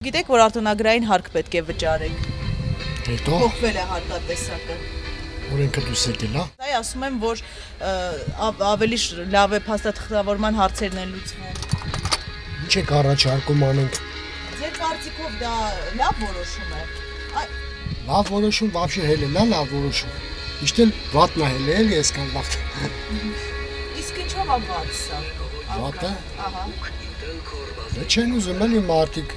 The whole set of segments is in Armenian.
Գիտեք, որ արտոնագրային հարկ պետք է վճարեք։ Հետո Փոխվել է հարկատեսակը։ օրենքը դուս եկել, հա։ Այ ասում եմ, որ ավելի լավ է փաստաթղթավորման հարցերն են լուծվում։ Ինչ եք առաջարկում անենք։ Ձեր կարծիքով դա լավ որոշում է։ Լավ որոշում, вообще հելելա լավ որոշում։ Միշտ էլ վատնա հել է, էլի այսքան վաղ։ Իսկ ինչով է վատ սա։ Վատը։ Ահա։ Դե չեն ուզում էլի մարդիկ։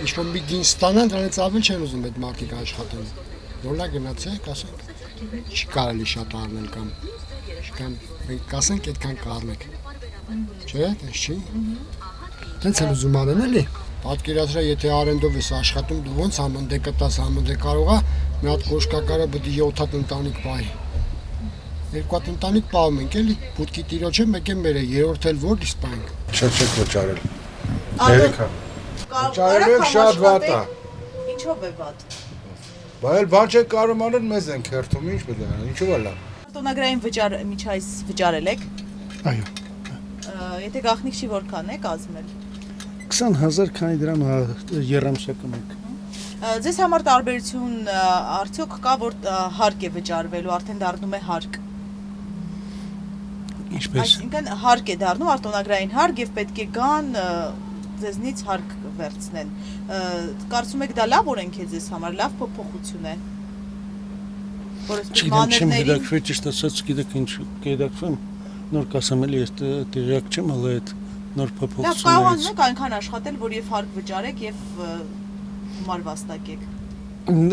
Ինչ-որ մի գին ստանան, դրանից ավել չեն ուզում այդ մարդիկ աշխատեն։ Որլա գնացեք, ասենք, չի կարելի շատ առնել կամ մենք կասենք այդքան կառնեք։ Չէ, դες չի։ Տենց էլ ուզում անեն էլի։ Պատկերացրա, եթե արենդով ես աշխատում, դու ոնց համընդե կտաս, համընդե կարողա մի հատ կոշկակարը պետք է 7 հատ ընտանիք պահի։ 2 հատ ընտանիք պահում ենք էլի, բուտքի տիրոջը մեկ է մեր է, երրորդ էլ որ իսպանք։ Շատ վճարել։ Երեքա։ Վճարել շատ վատ է։ Ինչով է վատ։ Բայց բան չեք կարող անել, մեզ են քերթում, ինչ պետք է անենք, ինչու է լավ։ Արտոնագրային միջայց վճարել եք։ Այո։ Եթե գաղտնիք չի որքան է կազմել։ 20000 քանի դրամ երամսյակը մեկ։ Ձեզ համար տարբերություն արդյոք կա, որ հարկ է վճարվելու, արդեն դառնում է հարկ։ Ինչպես։ Այսինքն հարկ է դառնում արտոնագրային հարկ եւ պետք է գան ձեզնից հարկ վերցնեն։ Կարծում եք դա լավ օրենք է ձեզ համար, լավ փոփոխություն է։ Չգիտեմ, չեմ հետաքրքրել, ճիշտ ասած, գիտեք ինչ կհետաքրվեմ, նոր կասեմ էլի, ես տեղյակ չեմ, հələ այդ նոր Լավ, փոփոխություններից։ կարողանում եք այնքան աշխատել, որ եւ հարկ վճարեք եւ գումար վաստակեք։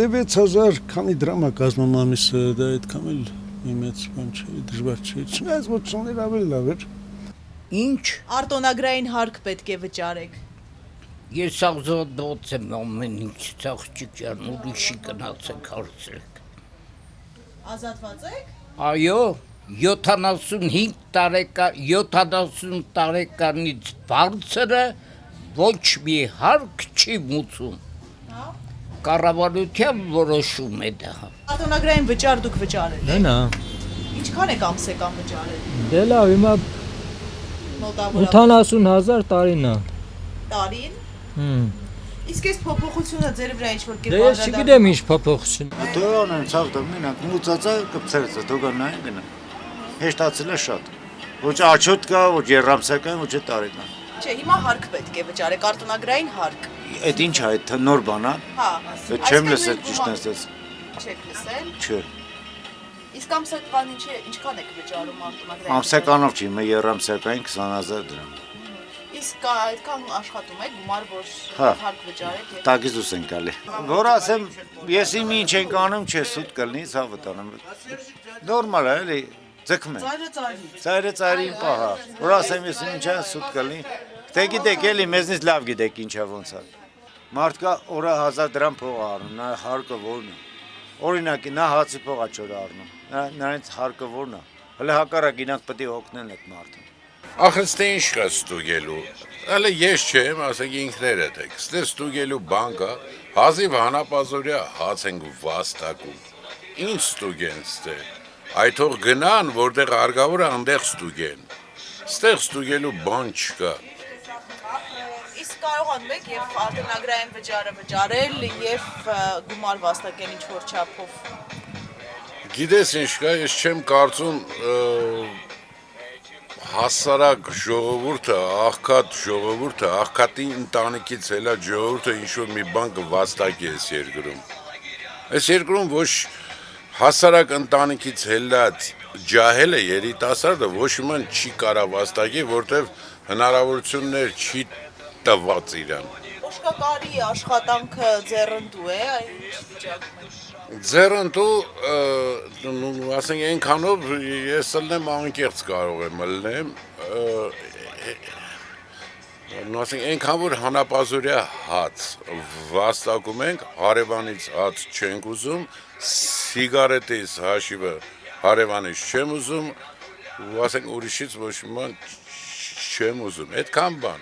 Դե 6000 քանի դրամ է կազմում ամիսը, դա այդքան էլ մի մեծ բան չէ, դժվար չէ։ Չնայած որ ծոներ ավելի լավ էր։ Ինչ Արտոնագրային հարկ պետք է վճարեք։ ես ազատոց եմ ամեն ինչ ցաղճիկ ջան ուրիշի գնացեք հարցրեք Ազատված եք։ այո 70 տարեկանից բարձրը ոչ մի հարկ չի մուծում Հա։ կառավարության որոշում է դա Արտոնագրային վճար դուք վճարել եք։ Նա Ինչքան եք ամսեկան վճարել։ դե լավ հիմա Մոտավորապես 80000 տարին է։ տարին։ Հմ։ Իսկ այս փոփոխությունը ձեր վրա ինչ որ Դե ես չգիտեմ ինչ փոփոխություն։ Դու անեն ցավը մենակ մուծածա կպցրծա դոգանային գնա։ Հեշտացել է շատ։ Ոչ աչոտ կա, ոչ երամսական, ոչ տարեկան։ Չէ, հիմա հարկ պետք է վճարեք, արտոնագրային հարկ։ Այդ ինչ է, այդ նոր բան է։ Հա։ Չեմ լսել ճիշտ ասած։ Չեք լսել։ Չէ։ Իսկ ամսական ինչքան եք վճարում արտոնագրային։ Ամսականով չի, մի երամսական 20000 դրամ։ Իսկ այդքան աշխատում եք, գումար որ Հա։ հարկ վճարեք եւ Տակից դուս են գալի։ Որ ասեմ, ես իմ ինչ ենք անում, չէ, սուտ կլինի, ցավը տանեմ։ Նորմալ է, էլի, ձգում են։ ծայրը Ծայրին պահա։ Որ ասեմ, ես ինչ է, սուտ կլինի։ Դե գիտեք, էլի, մեզնից լավ գիտեք ինչա ոնց է։ Մարդկա օրը 1000 դրամ փող առնում, նա հարկը որն է։ Օրինակ, նա հացի փողա չոր առնում։ Նրանց հարկը որն է։ Հələ հակառակ ինանք պետք է օգնեն այդ մարդուն։ Ախր ստե ինչ կա ստուգելու, հələ ես չեմ, ասենք ինքներդ եք, ստե ստուգելու բան կա, հազիվ հանապազորյա հաց ենք վաստակում, ինչ ստուգեն ստե, այդ թող գնան, որտեղ հարկավոր է այնտեղ ստուգեն, ստեղ ստուգելու բան չկա։ Իսկ կարողանում եք եւ արտոնագրային վճարը վճարել եւ գումար վաստակել ինչ որ չափով։ Գիտես ինչ կա, ես չեմ կարծում հասարակ ժողովուրդը, աղքատի ընտանիքից հելա ժողովուրդը ինչ-որ մի բան կվաստակի այս երկրում։ Այս երկրում ոչ հասարակ ընտանիքից հելած ջահելը երիտասարդը ոչ ման չի կարա վաստակի, որտեվ հնարավորություններ չի տված իրան։ Օշկակարի աշխատանքը ձեռնդու է, այն ինչ վիճակում է։ Ձեռնդու, ասենք այնքանով ես ելնեմ անկեղծ կարող եմ ելնեմ, ասենք այնքան որ հանապազորյա հաց վաստակում ենք, հարևանից հաց չենք ուզում, սիգարետից հաշիվը հարևանից չեմ ուզում, ու ասենք ուրիշից ոչ ման չեմ ուզում, այդքան բան։